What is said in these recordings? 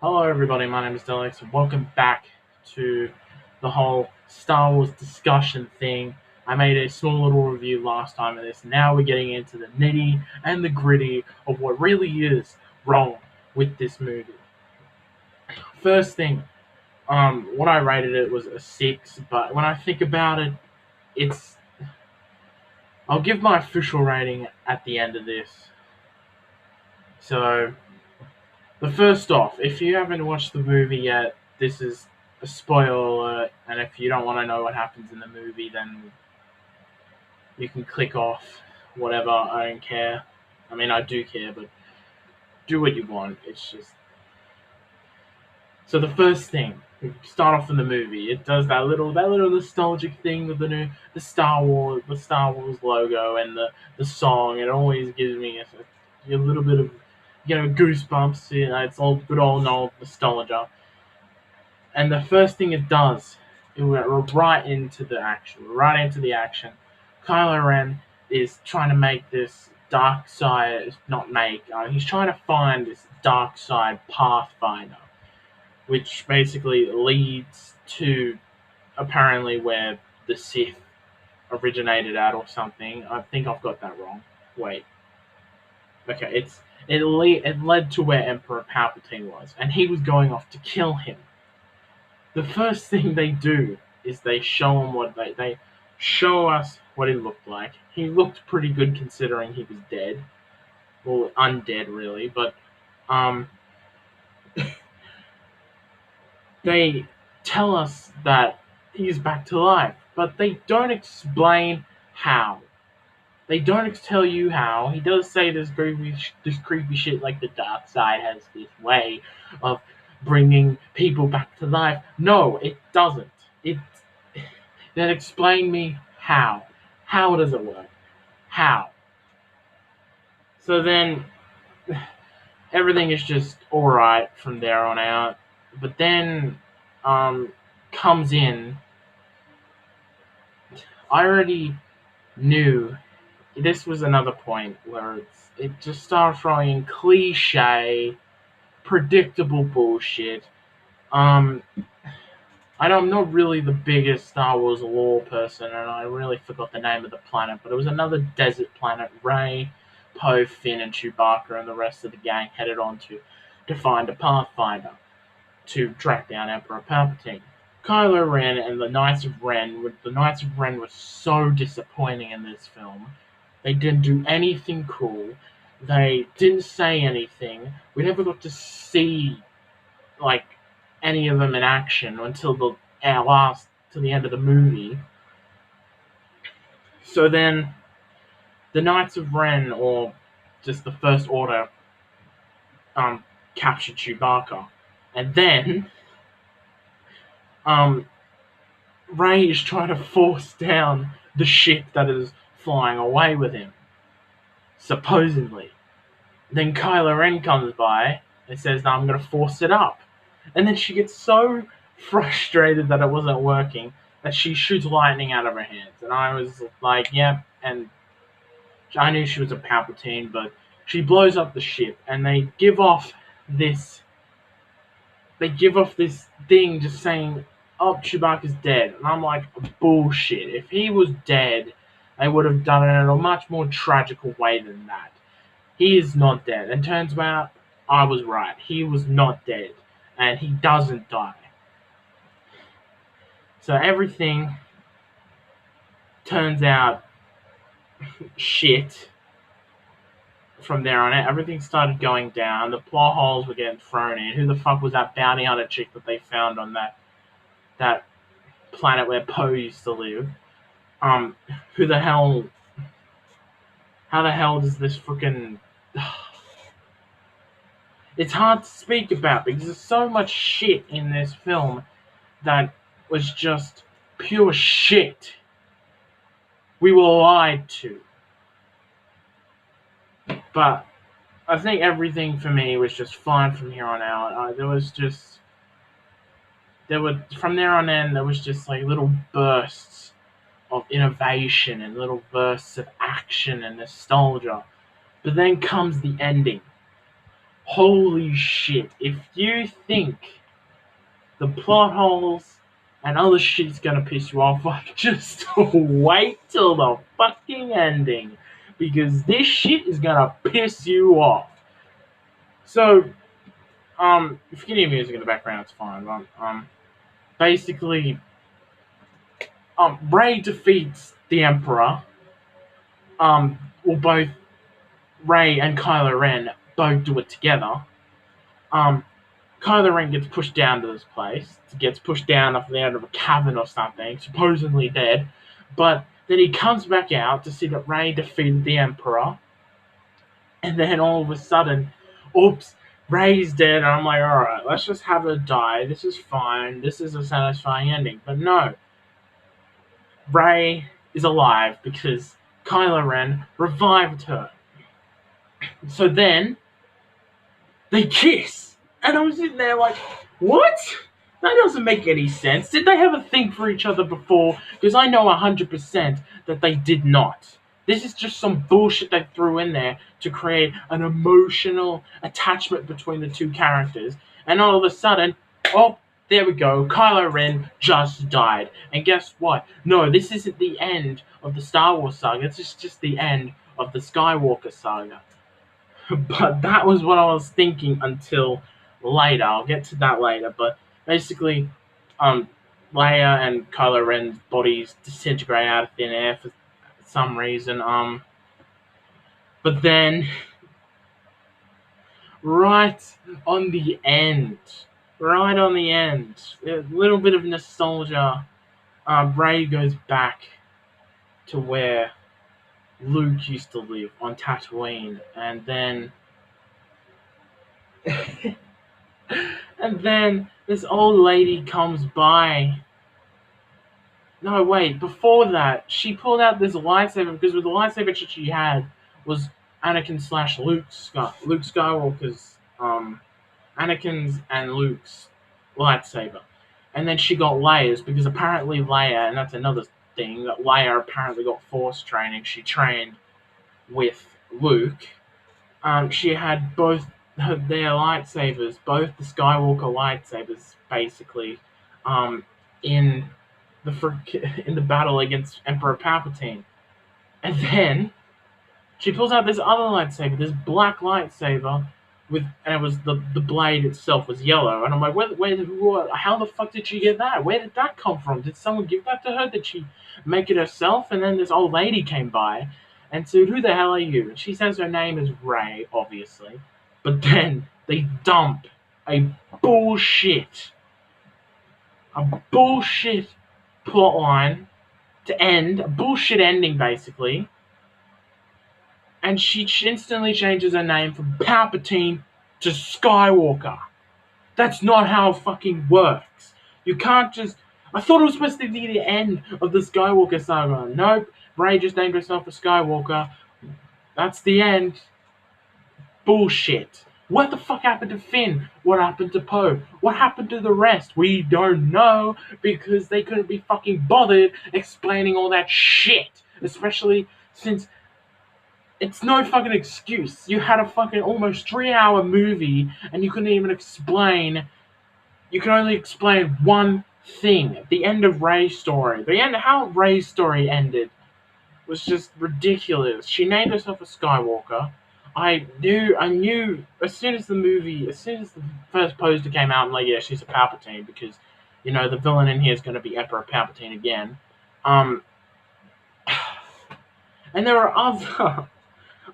Hello, everybody. My name is Delix, and welcome back to the whole Star Wars discussion thing. I made a small little review last time of this. Now we're getting into the nitty and the gritty of what really is wrong with this movie. First thing, what I rated it was a 6, but when I think about it, it's. I'll give my official rating at the end of this. So, the first off, if you haven't watched the movie yet, this is a spoiler alert, and if you don't want to know what happens in the movie, then you can click off whatever. I don't care. I mean, I do care, but do what you want. It's just so the first thing. We start off in the movie. It does that little nostalgic thing with the Star Wars logo and the song. It always gives me a little bit of goosebumps. It's all good old nostalgia. And the first thing it does, it went right into the action. Right into the action. Kylo Ren is trying to make this dark side, not make. He's trying to find this dark side pathfinder, which basically leads to apparently where the Sith originated at or something. I think I've got that wrong. Wait. Okay, it led to where Emperor Palpatine was, and he was going off to kill him. The first thing they do is they show him they show us what he looked like. He looked pretty good considering he was dead, well, undead really. But um, they tell us that he's back to life, but they don't explain how. They don't tell you how. He does say this creepy shit like the dark side has this way of bringing people back to life. No, it doesn't. It Then explain me how. How does it work? How? So then everything is just alright from there on out. But then um comes in I already knew this was another point where it just started throwing in cliche, predictable bullshit. Um I'm not really the biggest Star Wars lore person, and I really forgot the name of the planet, but it was another desert planet. Rey, Poe, Finn, and Chewbacca and the rest of the gang headed on to find a Pathfinder to track down Emperor Palpatine. Kylo Ren and the Knights of Ren were so disappointing in this film. They didn't do anything cool. They didn't say anything. We never got to see like any of them in action until the end of the movie. So then the Knights of Ren, or just the First Order, um, captured Chewbacca, and then um, Rey is trying to force down the ship that is flying away with him, supposedly. Then Kylo Ren comes by and says, "No, I'm going to force it up," and then she gets so frustrated that it wasn't working that she shoots lightning out of her hands. And I was like, "Yep." And I knew she was a Palpatine, but she blows up the ship, and this. They give off this thing just saying, "Oh, Chewbacca's dead," and I'm like, "Bullshit! If he was dead, they would have done it in a much more tragical way than that. He is not dead." And turns out I was right. He was not dead, and he doesn't die. So everything turns out shit from there on out. Everything started going down. The plot holes were getting thrown in. Who the fuck was that bounty hunter chick that they found on that planet where Poe used to live? Who the hell? How the hell does this freaking? It's hard to speak about because there's so much shit in this film that was just pure shit. We were lied to. But I think everything for me was just fine from here on out. There were from there on in there was just like little bursts of innovation and little bursts of action and nostalgia. But then comes the ending. Holy shit! If you think the plot holes and other shit's gonna piss you off, like, just wait till the fucking ending, because this shit is gonna piss you off. So, if you can hear music in the background, it's fine. Basically, Rey defeats the Emperor. Well, both Rey and Kylo Ren both do it together. Um, Kylo Ren gets pushed down to this place. Gets pushed down off the end of a cavern or something, supposedly dead. But then he comes back out to see that Rey defeated the Emperor. And then all of a sudden, oops, Rey's dead. And I'm like, alright, let's just have her die. This is fine. This is a satisfying ending. But no, Rey is alive because Kylo Ren revived her. So then they kiss. And I was sitting there like, what? That doesn't make any sense. Did they have a thing for each other before? Because I know 100% that they did not. This is just some bullshit they threw in there to create an emotional attachment between the two characters. And all of a sudden, oh, there we go. Kylo Ren just died. And guess what? No, this isn't the end of the Star Wars saga. It's just the end of the Skywalker saga. But that was what I was thinking until later. I'll get to that later. But basically, Leia and Kylo Ren's bodies disintegrate out of thin air for some reason. But then, right on the end, a little bit of nostalgia. Rey goes back to where Luke used to live on Tatooine, and then. And then this old lady comes by. No, wait. Before that, she pulled out this lightsaber because the lightsaber that she had was Anakin slash Luke Skywalker's Anakin's and Luke's lightsaber, and then she got Leia's because apparently Leia, and that's another thing that Leia apparently got Force training. She trained with Luke. She had both their lightsabers, both the Skywalker lightsabers, basically, in in the battle against Emperor Palpatine. And then she pulls out this other lightsaber, this black lightsaber, and it was the blade itself was yellow. And I'm like, how the fuck did she get that? Where did that come from? Did someone give that to her? Did she make it herself? And then this old lady came by and said, "Who the hell are you?" And she says her name is Rey, obviously. But then they dump a bullshit, a bullshit plotline to end, a bullshit ending basically. And she instantly changes her name from Palpatine to Skywalker. That's not how it fucking works. You can't just. I thought it was supposed to be the end of the Skywalker saga. Nope. Rey just named herself a Skywalker. That's the end. Bullshit. What the fuck happened to Finn? What happened to Poe? What happened to the rest? We don't know because they couldn't be fucking bothered explaining all that shit. Especially since it's no fucking excuse. You had a fucking almost 3-hour movie and you couldn't even explain. You can only explain one thing. The end of Rey's story. How Rey's story ended was just ridiculous. She named herself a Skywalker. I knew as soon as the first poster came out, I'm like, yeah, she's a Palpatine because, the villain in here is going to be Emperor Palpatine again. And there are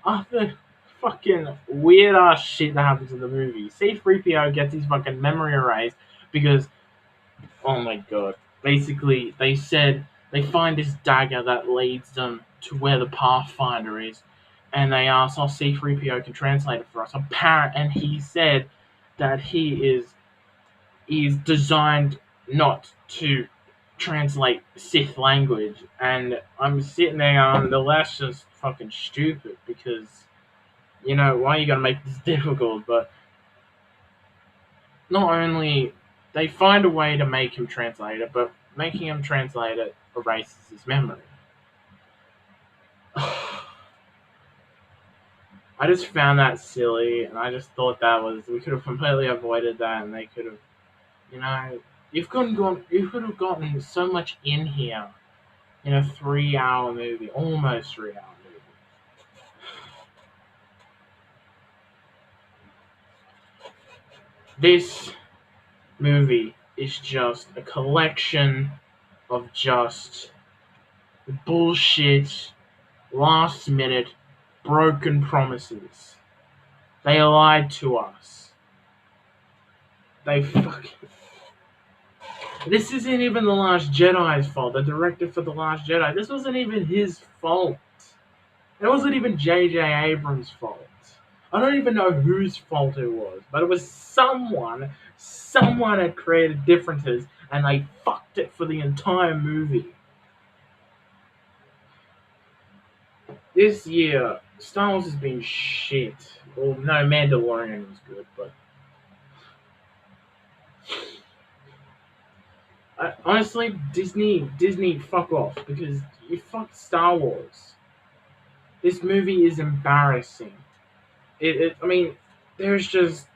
other fucking weird ass shit that happens in the movie. C-3PO gets his fucking memory erased because, oh my god, basically they said they find this dagger that leads them to where the Pathfinder is, and they asked, "Oh, C-3PO can translate it for us." And he said that he's designed not to translate Sith language, and I'm sitting there going, "The that's just fucking stupid because, why are you gonna make this difficult?" But not only they find a way to make him translate it, but making him translate it erases his memory. I just found that silly, and I just thought that was we could have completely avoided that, and they could have, you know, you could have gotten so much in here in a 3 hour movie, almost 3 hour movie. This movie is just a collection of just bullshit, last minute, broken promises. They lied to us. They fucking. This isn't even The Last Jedi's fault. The director for The Last Jedi. This wasn't even his fault. It wasn't even J.J. Abrams' fault. I don't even know whose fault it was, but it was someone. Someone had created differences, and they fucked it for the entire movie. This year, Star Wars has been shit. Well, no, Mandalorian was good, but honestly, Disney, fuck off because you fucked Star Wars. This movie is embarrassing. I mean, there's just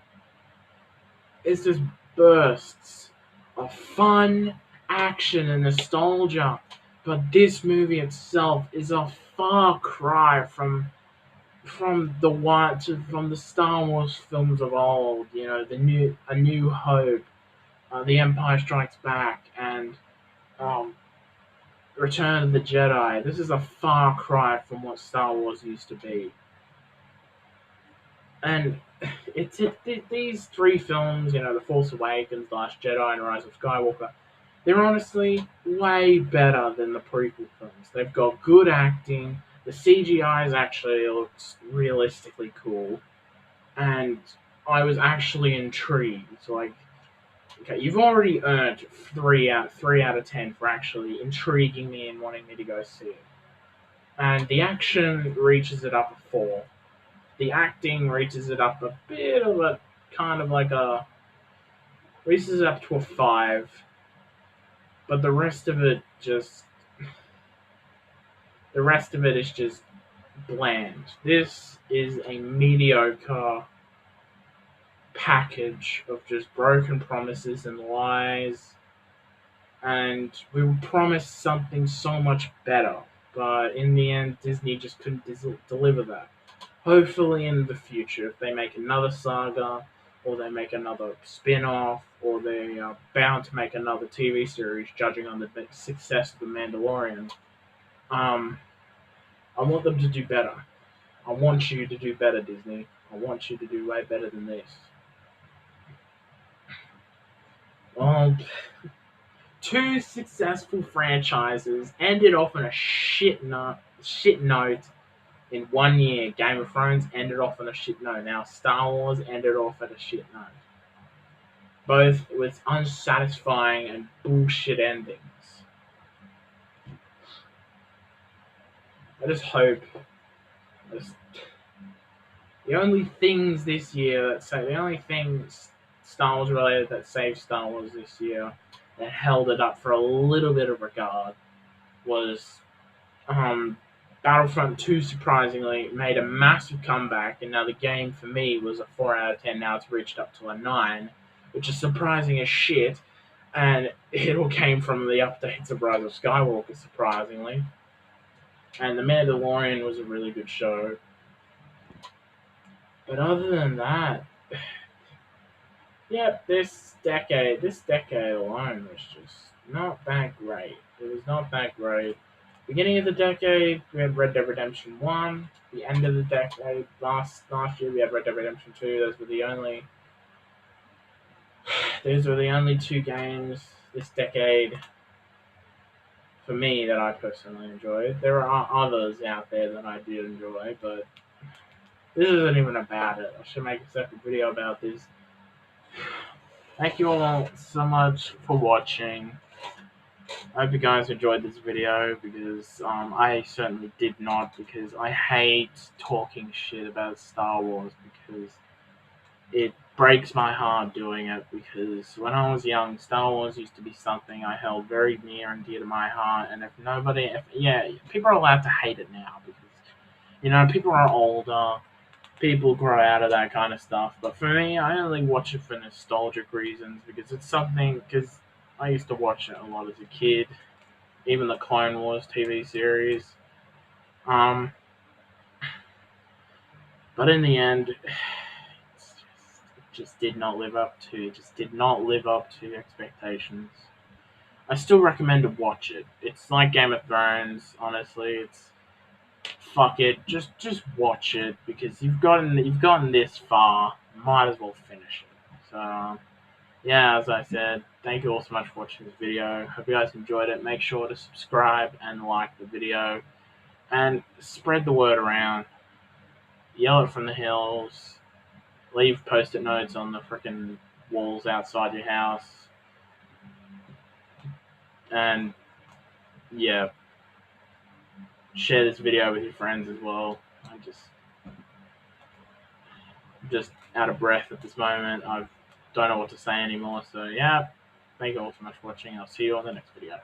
it's just bursts of fun, action, and nostalgia. But this movie itself is a far cry from the Star Wars films of old. You know, A New Hope, The Empire Strikes Back, and um, Return of the Jedi. This is a far cry from what Star Wars used to be. And these three films, you know, The Force Awakens, The Last Jedi, and Rise of Skywalker, they're honestly way better than the prequel films. They've got good acting. The CGI actually looks realistically cool, and I was actually intrigued. So, like, okay, you've already earned three out of 10 for actually intriguing me and wanting me to go see it. And the action reaches it up a 4. The acting reaches it up a bit of a kind of like a reaches it up to a 5, but the rest of it is just bland. This is a mediocre package of just broken promises and lies, and we were promised something so much better, but in the end, Disney just couldn't deliver that. Hopefully, in the future, if they make another saga, or they make another spin off, or they are bound to make another TV series, judging on the success of The Mandalorian, um, I want them to do better. I want you to do better, Disney. I want you to do way better than this. Well, two successful franchises ended off on a shit note in 1 year. Game of Thrones ended off on a shit note. Now Star Wars ended off at a shit note. Both with unsatisfying and bullshit endings. I just hope the only things this year the only things Star Wars related that saved Star Wars this year that held it up for a little bit of regard was Battlefront 2 surprisingly made a massive comeback, and now the game for me was a 4 out of 10. Now it's reached up to a 9, which is surprising as shit, and it all came from the updates of Rise of Skywalker, surprisingly. And The Mandalorian was a really good show. But other than that, yeah, this decade alone was just not that great. It was not that great. Beginning of the decade, we had Red Dead Redemption 1. The end of the decade, last year, we had Red Dead Redemption 2. Those were the only two games this decade for me that I personally enjoyed. There are others out there that I did enjoy, but this isn't even about it. I should make a separate video about this. Thank you all so much for watching. I hope you guys enjoyed this video because I certainly did not, because I hate talking shit about Star Wars because it breaks my heart doing it, because when I was young, Star Wars used to be something I held very near and dear to my heart, and people are allowed to hate it now because, you know, people are older, people grow out of that kind of stuff. But for me, I only watch it for nostalgic reasons because it's something. Because I used to watch it a lot as a kid, even the Clone Wars TV series. Um, but in the end, just did not live up to. It just did not live up to expectations. I still recommend to watch it. It's like Game of Thrones. Honestly, it's fuck it. Just watch it because you've gotten this far. Might as well finish it. So yeah, as I said, thank you all so much for watching this video. Hope you guys enjoyed it. Make sure to subscribe and like the video and spread the word around. Yell it from the hills. Leave post-it notes on the freaking walls outside your house. And yeah, share this video with your friends as well. I'm just out of breath at this moment. I don't know what to say anymore. So yeah, thank you all so much for watching. I'll see you on the next video.